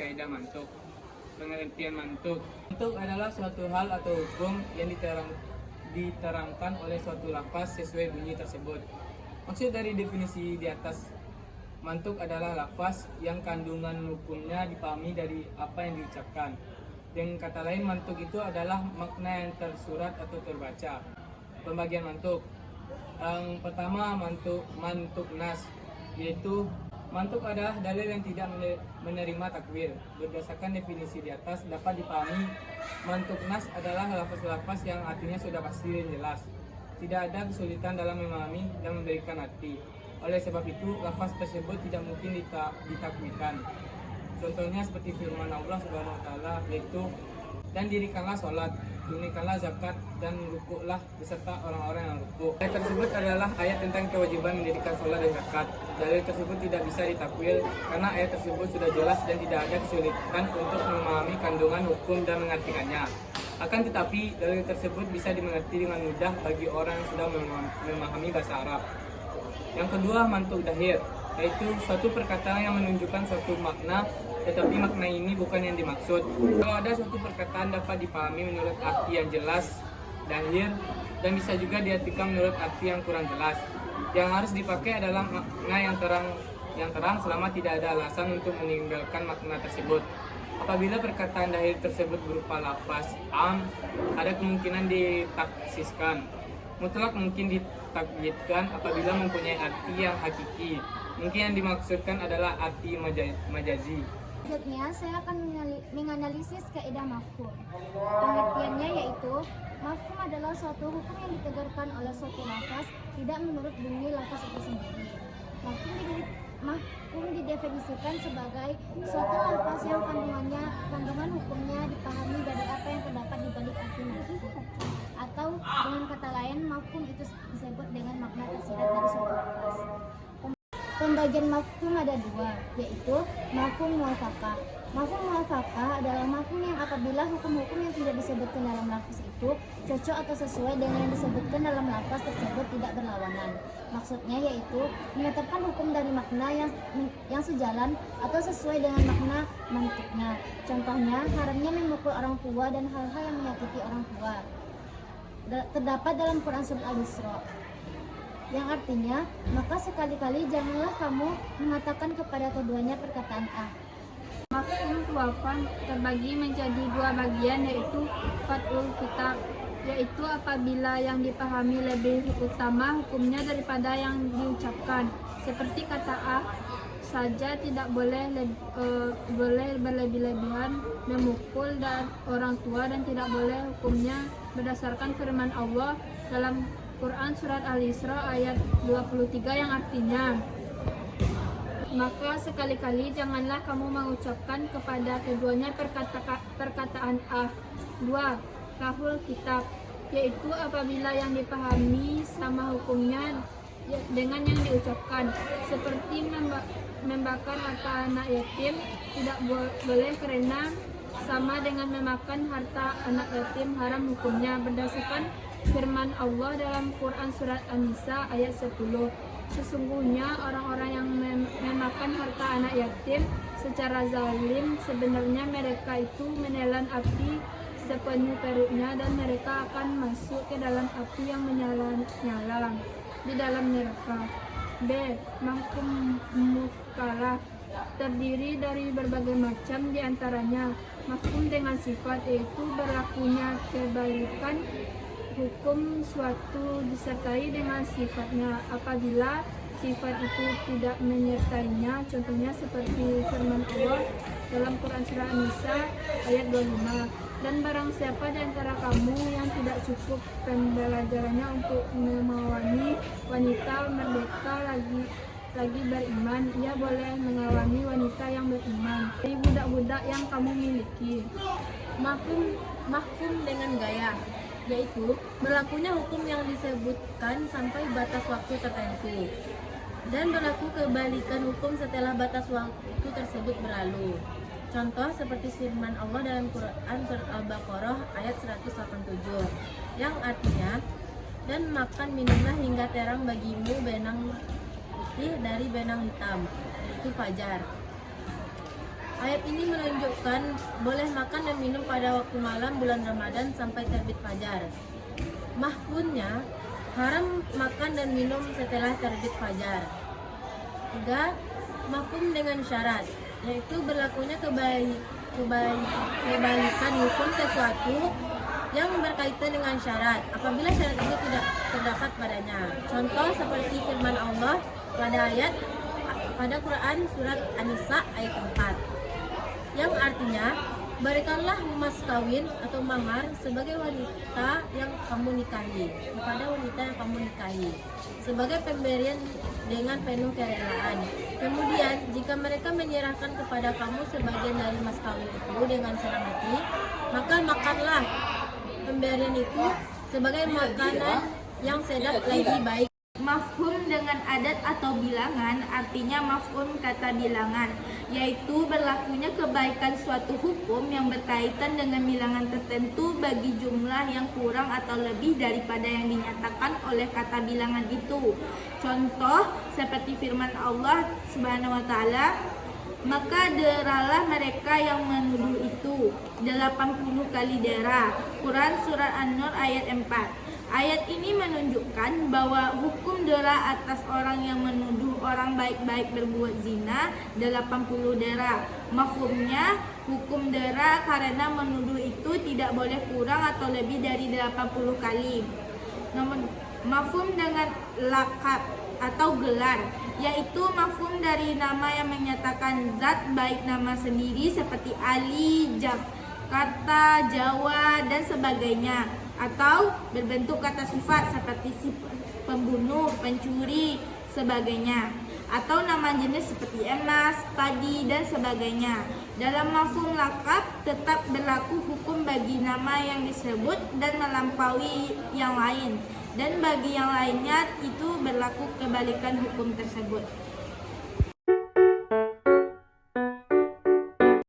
kaidah mantuk. Pengertian mantuk. Mantuk adalah suatu hal atau hukum yang diterangkan oleh suatu lafaz sesuai bunyi tersebut. Maksud dari definisi di atas, mantuk adalah lafaz yang kandungan hukumnya dipahami dari apa yang diucapkan. Dengan kata lain, mantuk itu adalah makna yang tersurat atau terbaca. Pembagian mantuk. Yang pertama, mantuk nas, yaitu mantuk adalah dalil yang tidak menerima takwil. Berdasarkan definisi di atas, dapat dipahami mantuk nas adalah lafaz-lafaz yang artinya sudah pasti dan jelas. Tidak ada kesulitan dalam memahami dan memberikan arti. Oleh sebab itu, lafaz tersebut tidak mungkin ditakwilkan. Contohnya seperti firman Allah Subhanahu wa taala, yaitu dan dirikanlah sholat, tunaikanlah zakat, dan rukuklah beserta orang-orang yang rukuk. Ayat tersebut adalah ayat tentang kewajiban mendirikan sholat dan zakat. Dalil tersebut tidak bisa ditakwil karena ayat tersebut sudah jelas dan tidak ada kesulitan untuk memahami kandungan hukum dan mengartikannya. Akan tetapi, dalil tersebut bisa dimengerti dengan mudah bagi orang yang sudah memahami bahasa Arab. Yang kedua, mantuk dahir, yaitu suatu perkataan yang menunjukkan suatu makna, tetapi makna ini bukan yang dimaksud. Kalau ada suatu perkataan dapat dipahami menurut arti yang jelas, dahir, dan bisa juga diartikan menurut arti yang kurang jelas. Yang harus dipakai adalah makna yang terang selama tidak ada alasan untuk meninggalkan makna tersebut. Apabila perkataan dahir tersebut berupa lafaz am, ada kemungkinan ditaksiskan. Mutlak mungkin ditakyidkan apabila mempunyai arti yang hakiki. Mungkin yang dimaksudkan adalah arti majazi. Selanjutnya, saya akan menganalisis kaidah mafhum. Pengertiannya yaitu, mafhum adalah suatu hukum yang ditegarkan oleh suatu lafaz tidak menurut bunyi lafaz itu sendiri. Mafhum didefinisikan sebagai suatu lafaz yang kandungan hukumnya dipahami dari apa yang terdapat di balik arti mafhum. Atau dengan kata lain, mafhum itu disebut dengan makna tersirat dari suatu lafaz. Pembagian mafhum ada dua, yaitu mafhum muwafaqah. Mafhum muwafaqah adalah mafhum yang apabila hukum-hukum yang tidak disebutkan dalam lafaz itu cocok atau sesuai dengan yang disebutkan dalam lafaz tersebut tidak berlawanan. Maksudnya yaitu menetapkan hukum dari makna yang sejalan atau sesuai dengan makna mantiknya. Contohnya, haramnya memukul orang tua dan hal-hal yang menyakiti orang tua. Terdapat dalam Quran Surat Al-Isra, yang artinya, maka sekali-kali janganlah kamu mengatakan kepada keduanya perkataan A. Mafhum muwafaq terbagi menjadi dua bagian, yaitu fathul kitab, yaitu apabila yang dipahami lebih utama hukumnya daripada yang diucapkan. Seperti kata A saja tidak boleh berlebih-lebihan memukul orang tua dan tidak boleh hukumnya berdasarkan firman Allah dalam Quran Surat Al-Isra ayat 23 yang artinya, maka sekali-kali janganlah kamu mengucapkan kepada keduanya perkataan A. 2. Lahul kitab, yaitu apabila yang dipahami sama hukumnya dengan yang diucapkan, seperti membakar harta anak yatim tidak boleh karena sama dengan memakan harta anak yatim haram hukumnya berdasarkan firman Allah dalam Quran Surat An-Nisa ayat 10. Sesungguhnya orang-orang yang memakan harta anak yatim secara zalim, sebenarnya mereka itu menelan api sepenuh perutnya dan mereka akan masuk ke dalam api yang menyala-nyala di dalam neraka. B. Mafhum muskalah terdiri dari berbagai macam, diantaranya mafhum dengan sifat, yaitu berlakunya kebaikan hukum suatu disertai dengan sifatnya apabila sifat itu tidak menyertainya. Contohnya seperti firman Allah dalam Quran Surah An-Nisa ayat 25. Dan barang siapa di antara kamu yang tidak cukup pembelajarannya untuk mengawani wanita merdeka lagi beriman, ia boleh mengawani wanita yang beriman dari budak-budak yang kamu miliki. Mafhum dengan gaya, yaitu berlakunya hukum yang disebutkan sampai batas waktu tertentu dan berlaku kebalikan hukum setelah batas waktu tersebut berlalu. Contoh seperti firman Allah dalam Quran Surat Al-Baqarah ayat 187 yang artinya, dan makan minumlah hingga terang bagimu benang putih dari benang hitam, itu fajar. Ayat ini menunjukkan boleh makan dan minum pada waktu malam bulan Ramadan sampai terbit fajar. Mahfumnya haram makan dan minum setelah terbit fajar. 3. Mafhum dengan syarat, yaitu berlakunya kebalikan hukum sesuatu yang berkaitan dengan syarat apabila syarat itu tidak terdapat padanya. Contoh seperti firman Allah pada Quran surat An-Nisa ayat 4, yang artinya berikanlah mas kawin atau mahar sebagai wanita yang kamu nikahi kepada wanita yang kamu nikahi sebagai pemberian dengan penuh kerelaan. Kemudian jika mereka menyerahkan kepada kamu sebagian dari mas kawin itu dengan senang hati, maka makanlah pemberian itu sebagai makanan yang sedap lagi baik. Mafhum dengan adat atau bilangan artinya mafhum kata bilangan, yaitu berlakunya kebaikan suatu hukum yang berkaitan dengan bilangan tertentu bagi jumlah yang kurang atau lebih daripada yang dinyatakan oleh kata bilangan itu. Contoh seperti firman Allah Subhanahu wa taala, maka deralah mereka yang menuduh itu 80 kali dera. Quran surat An-Nur ayat 4. Ayat ini menunjukkan bahwa hukum dera atas orang yang menuduh orang baik-baik berbuat zina 80 dera. Mafhumnya hukum dera karena menuduh itu tidak boleh kurang atau lebih dari 80 kali. Namun mafhum dengan lakab atau gelar, yaitu mafhum dari nama yang menyatakan zat baik nama sendiri seperti Ali, Jakarta, Jawa dan sebagainya, atau berbentuk kata sifat seperti si pembunuh, pencuri, sebagainya, atau nama jenis seperti emas, padi dan sebagainya. Dalam mafhum lakab tetap berlaku hukum bagi nama yang disebut dan melampaui yang lain, dan bagi yang lainnya itu berlaku kebalikan hukum tersebut.